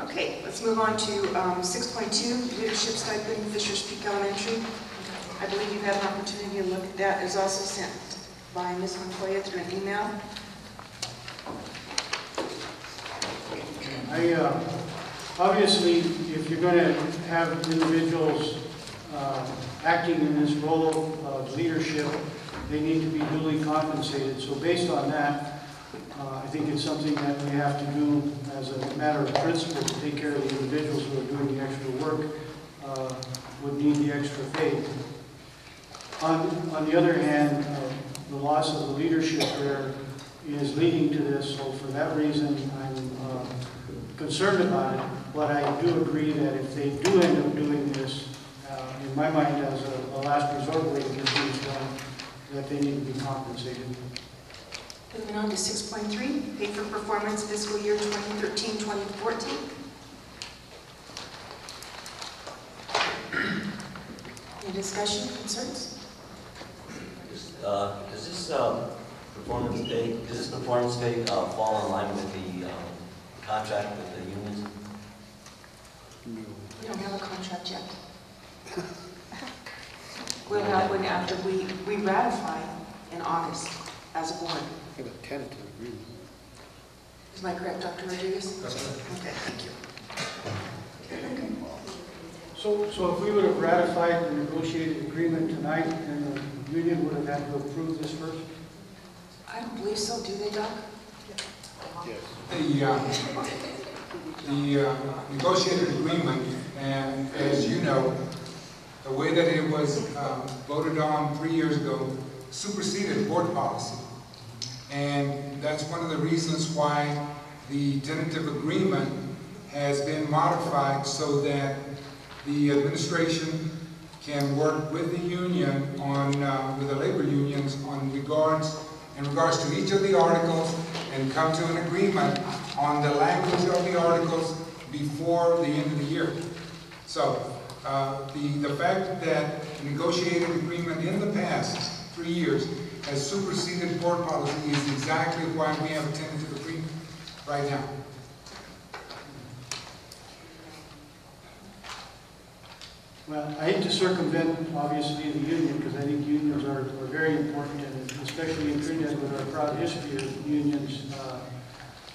Okay, let's move on to 6.2, leadership stipend, Fishers Peak Elementary. I believe you've had an opportunity to look at that. It was also sent by Ms. Montoya through an email. Obviously, if you're going to have individuals acting in this role of leadership, they need to be duly compensated. So based on that, I think it's something that we have to do as a matter of principle to take care of the individuals who are doing the extra work, would need the extra pay. On the other hand, the loss of the leadership there is leading to this, so for that reason I'm concerned about it, but I do agree that if they do end up doing this, in my mind as a last resort way to get things done, that they need to be compensated. Moving on to 6.3, pay for performance fiscal year 2013-2014. Any discussion, concerns? Does this performance pay fall in line with the contract with the unions? We don't have a contract yet. We'll have one after we ratify in August as a board. We have a tentative agreement. Is my correct, Dr. Rodriguez? That's right. Okay, thank you. So if we would have ratified the negotiated agreement tonight, then the union would have had to approve this first? I don't believe so, do they, Doc? Yes. The negotiated agreement, and as you know, the way that it was voted on 3 years ago superseded board policy. And that's one of the reasons why the tentative agreement has been modified so that the administration can work with the union on, with the labor unions in regards to each of the articles and come to an agreement on the language of the articles before the end of the year. So the fact that the negotiated agreement in the past 3 years has superseded board policy is exactly why we have a tentative agreement right now. Well, I hate to circumvent, obviously, the union, because I think unions are very important, and especially in Trinidad with our proud history of unions,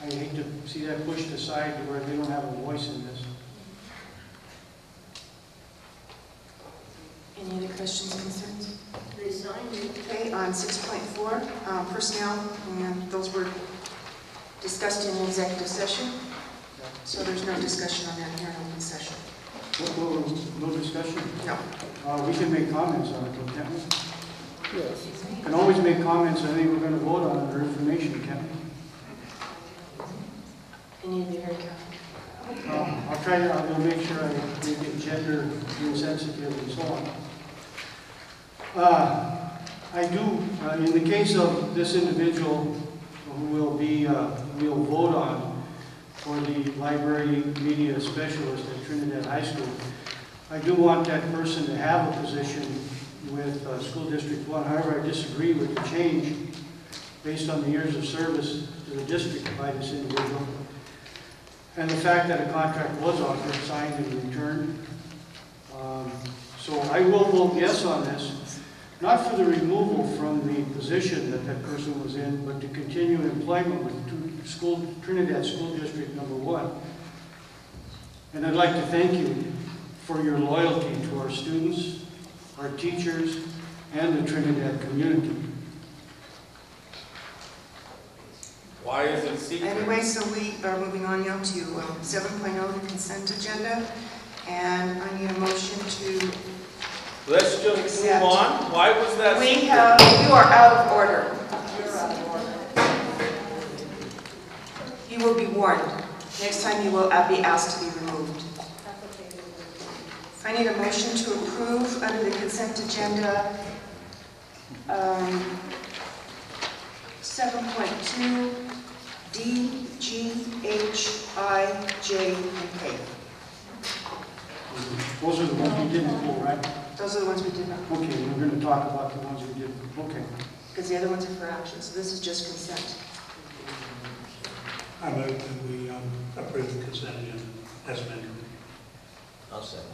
I hate to see that pushed aside to where they don't have a voice in this. Any other questions or concerns? Okay, on 6.4, personnel, and those were discussed in executive session, so there's no discussion on that here in open session. No discussion? No. We can make comments on it, can't we? Yes. We can always make comments on anything we're going to vote on under information, can't we? Any of the very careful. I'll try to, I'll make sure I make it gender insensitive and so on. I do, in the case of this individual who will be, we'll vote on for the library media specialist at Trinidad High School, I do want that person to have a position with School District 1. However, I disagree with the change based on the years of service to the district by this individual, and the fact that a contract was offered, signed, and returned. So I will vote yes on this, not for the removal from the position that that person was in, but to continue employment with Trinidad School District number 1. And I'd like to thank you for your loyalty to our students, our teachers, and the Trinidad community. Why is it secret? Anyway, so we are moving on now to 7.0, the consent agenda, and I need a motion to Let's just accept. move on. Why was that We secret? have, you are out of order. You will be warned. Next time you will be asked to be removed. I need a motion to approve under the consent agenda 7.2 D, G, H, I, J, and K. Those are the ones we didn't pull, right? Those are the ones we did not, Okay, we're going to talk about the ones we did. Okay. because the other ones are for action, so this is just consent. I move that we approve the consent agenda. As amended. I'll second.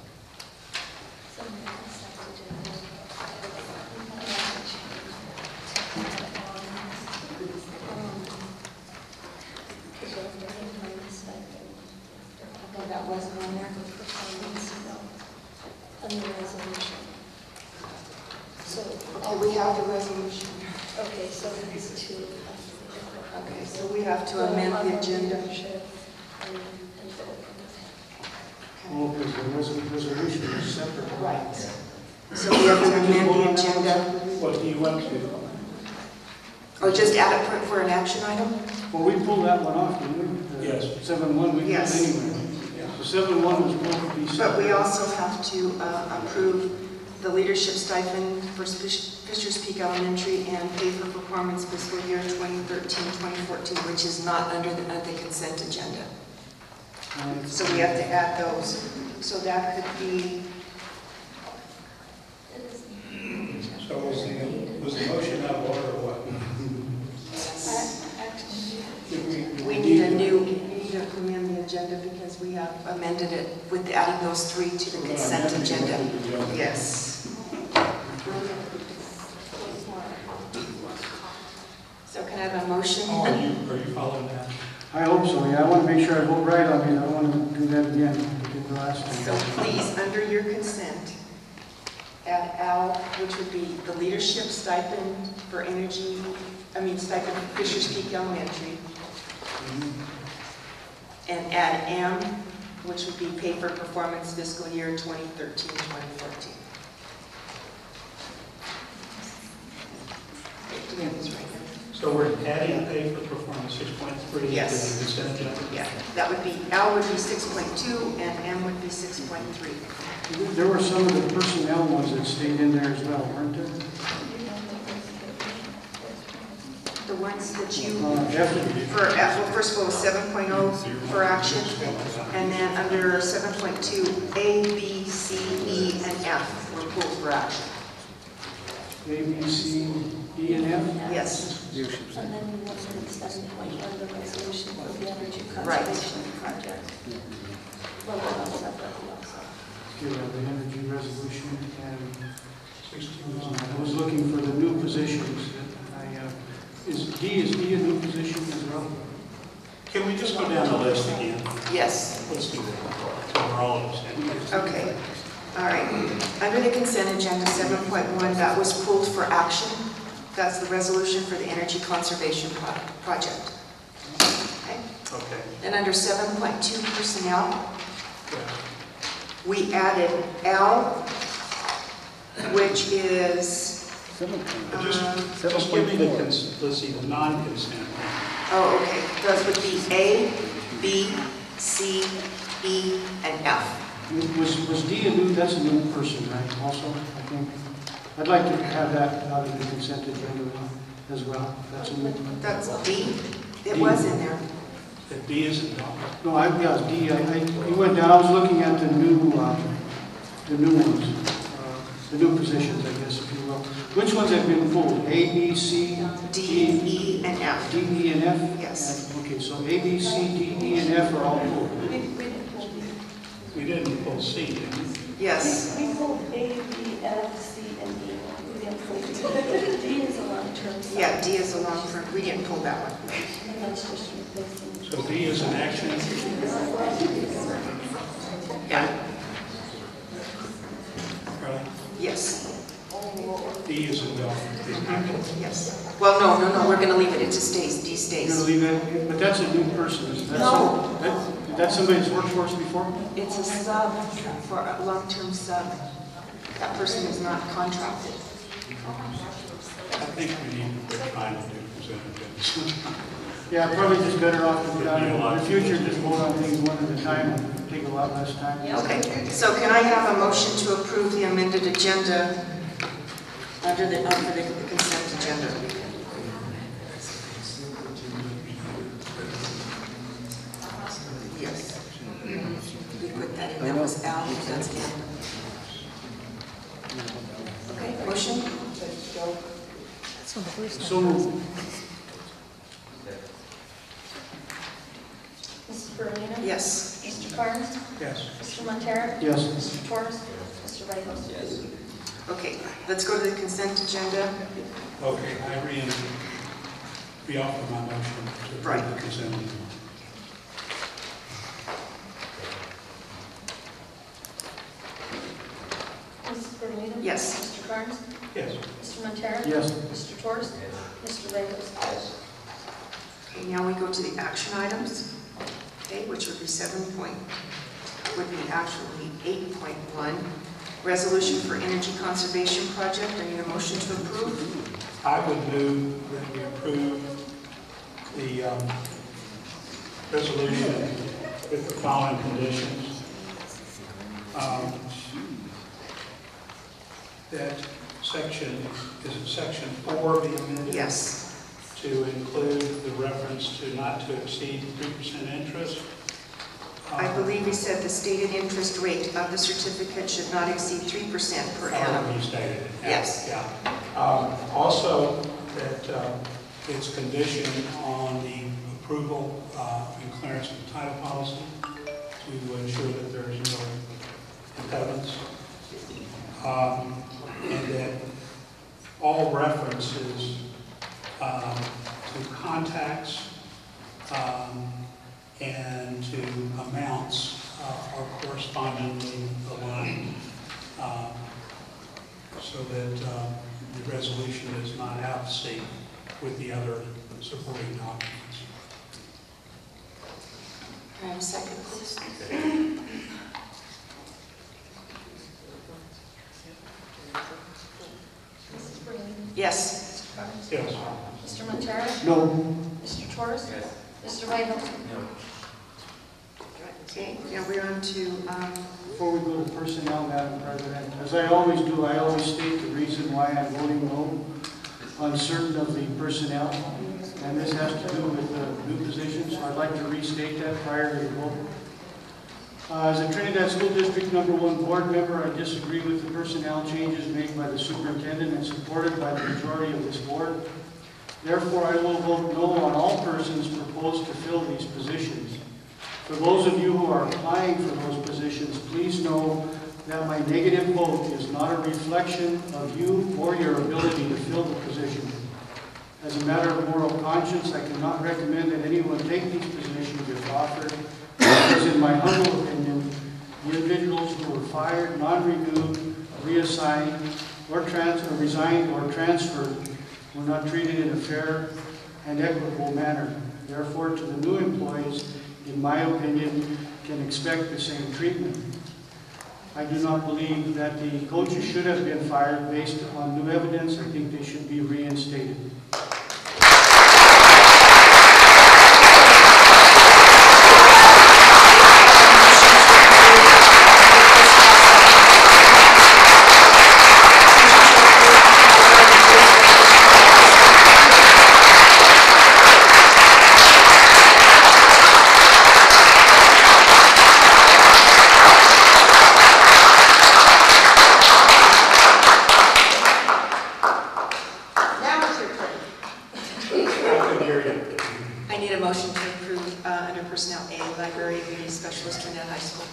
Okay, that wasn't on there. Under resolution. So, Okay, we have the resolution. okay, so these two. Okay, so we have to amend the agenda. Oh, because the resolution is separate. Right. So we have to amend the agenda. What do you want to? Or just add it for an action item? Well, we pulled that one off, didn't we? Yes. 7-1, we did Yes. anyway. So 7-1 was supposed to be But separate. we also have to approve the leadership stipend for Fisher's Peak Elementary and pay for performance fiscal year 2013-2014, which is not under the consent agenda. So we have to add those. So that could be, So was the motion out of order or what? we need to amend the agenda because we have amended it with adding those three to the consent agenda. Yes. So can I have a motion? Oh, are you following that? I hope so, yeah. I want to make sure I vote right on it. I don't want to do that again. I did the last So time. please, under your consent, add Al, which would be the leadership stipend for stipend for Fisher's Peak Elementary. And add M, which would be pay for performance fiscal year 2013-2014. Do we have this right here? So we're adding pay for performance 6.3 to the Yes. consent agenda? Yeah, that would be, L would be 6.2 and M would be 6.3. There were some of the personnel ones that stayed in there as well, weren't there? The ones that you, Definitely. well, first of all, 7.0 for action, and then under 7.2, A, B, C, E, and F were pulled for action. A, B, C, D, and F? Yes. And then we want to make 7.1 the resolution for the energy Right. conservation project. Well, we'll separately also. Okay, we have the energy resolution, and I was looking for the new positions. Is D a new position as well? Can we just go down the list again? Yes. Let's do that. So we're all on the same page. Okay. All right. Under the consent agenda, 7.1, that was pulled for action. That's the resolution for the energy conservation project. Okay. Okay. And under 7.2 personnel, Yeah. we added L, which is, Just give me the, let's see, the non-consent. oh, okay, those would be A, B, C, E, and F. Was D a new, that's a new person, right, also, I think? I'd like to have that out of the consent agenda as well. That's a new. That's B. It was in there. That B isn't on. No, yeah, D. He went down, I was looking at the new ones, the new positions, I guess, if you will. Which ones have been pulled? A, B, C, D, E, and F. D, E, and F? Yes. Okay, so A, B, C, D, E, and F are all pulled. We didn't pull C, did we? Yes. We pulled A, B, F, C, and E. We didn't pull D. D is a long-term sub. Yeah, D is a long-term. We didn't pull that one. And that's just replacing. So D is an action. Yeah. Right? Yes. D is a no. Yes. Well, no. We're going to leave it. It just stays. D You're stays. gonna leave that, but that's a new person, isn't that? No. That's somebody that's worked for us before? It's a sub for a long-term sub. That person is not contracted. I think we need to quit trying to do consent agendas. Yeah, probably just better off to go in the future, just vote on things one at a time, and take a lot less time. Okay. So can I have a motion to approve the amended agenda under the consent agenda? Yes. We put that in. That was Al. That's N. Okay. Motion? So moved. Mrs. Berlino? Yes. Mr. Carnes? Yes. Mr. Montero? Yes. Mr. Torres? Mr. Ramos? Yes. Okay, let's go to the consent agenda. Okay, I re-offer my motion to Right. approve the consent agenda. Mrs. Berlino? Yes. Mr. Carnes? Yes. Mr. Montero? Yes. Mr. Torres? Mr. Ramos? Yes. Okay, now we go to the action items, okay, which would be would be actually 8.1. Resolution for Energy Conservation Project. I need a motion to approve. I would move that we approve the resolution with the following conditions. That section 4 be amended Yes. to include the reference to not to exceed 3% interest. I believe he said the stated interest rate of the certificate should not exceed 3% per annum. However you stated it. Yes. Yeah. Also, that it's conditioned on the approval and clearance of the title policy to ensure that there is no impediments. And that all references to contacts and to amounts are correspondingly aligned so that the resolution is not out of sync with the other supporting documents. Can I have a second, please? Mrs. Berlino? Yes. Mr. Carnes? Yes. Mr. Montero? No. Mr. Torres? Yes. Mr. Ramos? Okay, now we're on to, Before we go to personnel, Madam President, as I always do, I always state the reason why I'm voting no on certain of the personnel, and this has to do with the new positions, so I'd like to restate that prior to the vote. As a Trinidad School District #1 board member, I disagree with the personnel changes made by the superintendent and supported by the majority of this board. Therefore, I will vote no on all persons proposed to fill these positions. For those of you who are applying for those positions, please know that my negative vote is not a reflection of you or your ability to fill the position. As a matter of moral conscience, I cannot recommend that anyone take these positions if offered, because in my humble opinion, the individuals who were fired, non-renewed, reassigned, or resigned or transferred were not treated in a fair and equitable manner. Therefore, to the new employees, in my opinion, can expect the same treatment. I do not believe that the coaches should have been fired based on new evidence. I think they should be reinstated. Personnel A, Library and Media Specialist, Trinidad High School.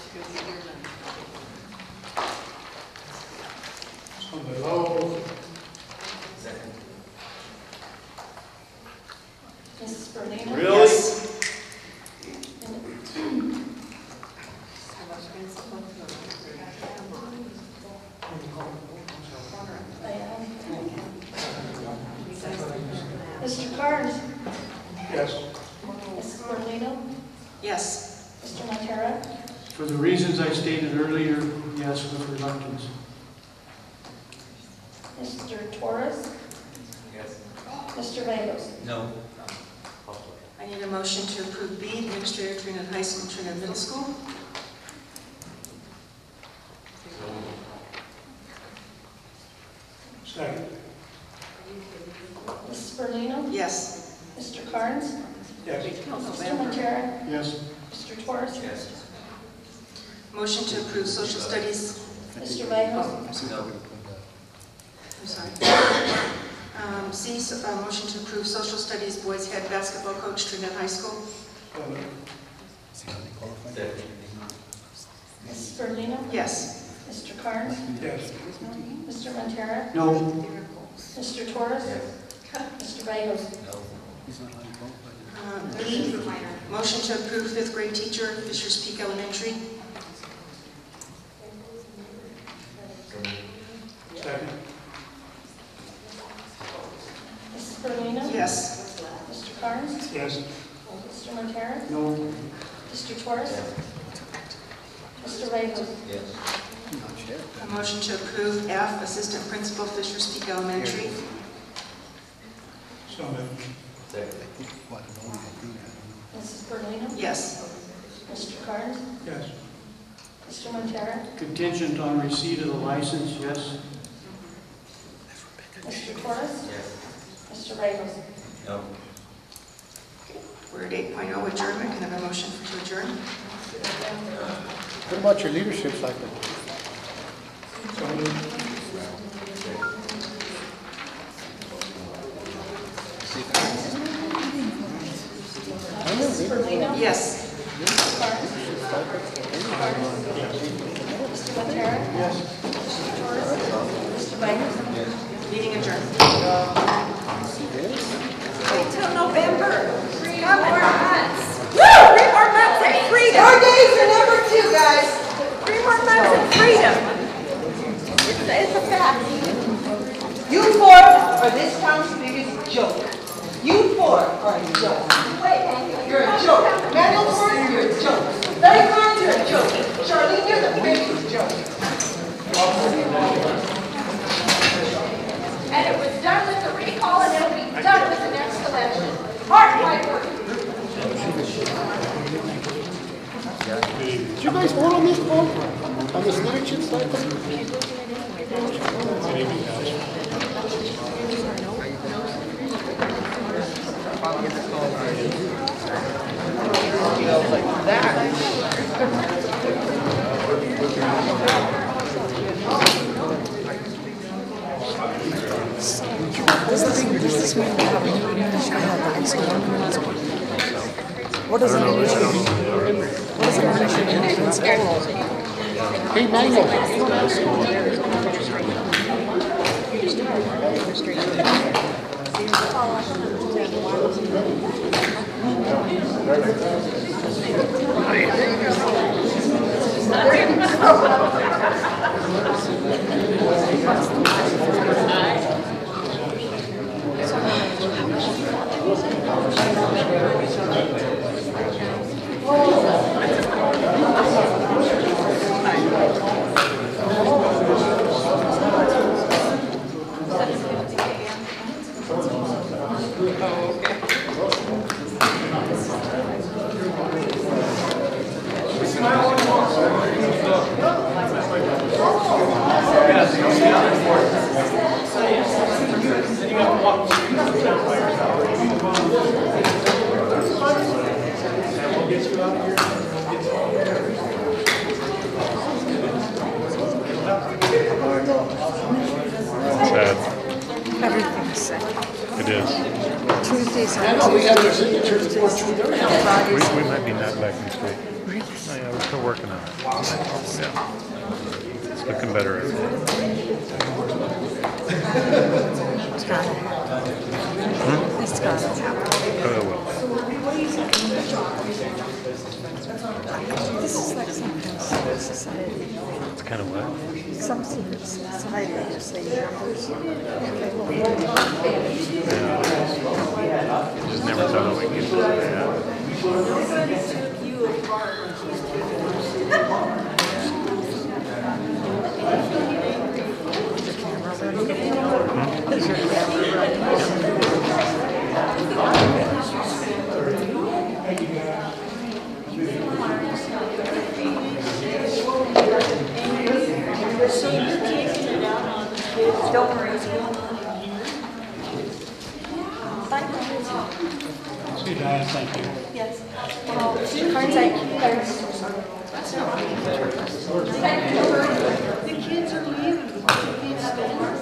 So below. Second. Mrs. Berlino? Really? Yes. Mr. Carnes? Yes. Mrs. Berlino? Yes. Mr. Montero? For the reasons I stated earlier, yes, with reluctance. Mr. Torres? Yes. Mr. Ramos? No. I need a motion to approve B, Administrator, Trinidad High School, Trinidad Middle School. Second. Mrs. Berlino? Yes. Mr. Carnes? Yes. Mr. Montero? Yes. Mr. Torres? Yes. Motion to approve Social Studies. Mr. Ramos? No. I'm sorry. C, motion to approve Social Studies Boys Head Basketball Coach, Trinidad High School. Second. Mrs. Berlino? Yes. Mr. Carnes? Yes. Mr. Montero? No. Mr. Torres? Mr. Vagos? No. E, motion to approve fifth grade teacher, Fishers Peak Elementary. Second. Mrs. Berlino? Yes. Mr. Carnes? Yes. Mr. Montero? No. Mr. Torres? Mr. Vagos? Yes. A motion to approve F, assistant principal, Fishers Peak Elementary. So moved. Second. Mrs. Berlino? Yes. Mr. Carnes? Yes. Mr. Montero? Contingent on receipt of the license, yes. Mr. Torres? Yes. Mr. Vagos? No. We're at 8.0 adjournment. Can I have a motion to adjourn? What about your leadership cycle? So moved. Mrs. Berlino? Yes. Mr. Carnes? Mr. Montero? Yes. Mr. Torres? Mr. Vagos? Meeting adjourned. Wait till November. 3 more months. Woo! 3 more months of freedom. 4 days and number 2, guys. 3 more months of freedom. It's a fact. You 4 are this town's biggest joke. You 4 are a joke. You're a joke. Manuel Ford, you're a joke. Larry Klein, you're a joke. Charlene, you're the biggest joke. And it was done with the recall, and it'll be done with the next election. Hard work. Did you guys vote on this vote? On this leadership cycle? What does it mean? What does it mean? Hey, Mango. Everything's set. It is. Tuesdays I are know, we have their signatures before Truth. We might be not back next week. really. Oh, yeah, we're still working on it. Yeah. It's looking better. It's gotta happen. It's gotta happen. Oh, well. This is like some kind of secret society. It's kind of what? Some secret society, I just say numbers. You just never tell what we get to. Yeah. Is your camera ready? Don't worry. See you, Diane, thank you. Yes. Mr. Carnes, The kids are leaving. They can't stand there.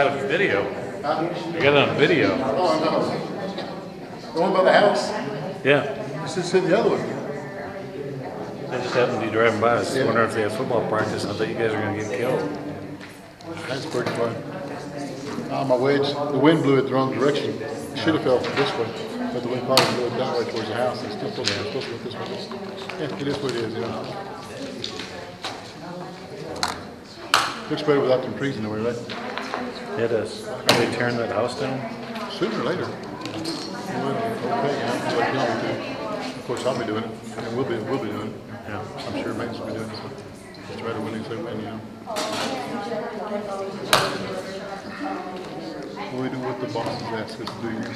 got a video. Huh? I got it on video. Oh, no. The one by the house? Yeah. It's just hit the other one. I just happened to be driving by. I was wondering if they had football practice. I thought you guys were going to get killed. That's pretty fun. My wedge, the wind blew it the wrong direction. It should have fell this way, but the wind probably blew it that way towards the house. It's still supposed to go this way. Yeah, it is what it is, yeah. Looks better without them trees in the way, right? It does. Are they tearing that house down? Sooner or later. Well, okay, yeah, like y'all do. Of course, I'll be doing it, and we'll be doing it. Yeah. I'm sure maintenance will be doing it. Just try to win if they win, you know. What do we do with the bosses ask us to do here?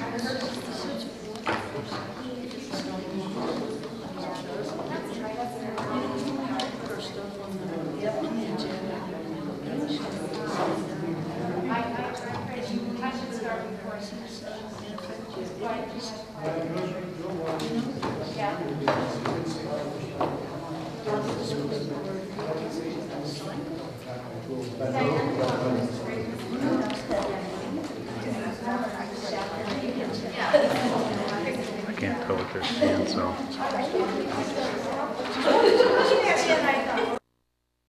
I can't tell what they're seeing, so.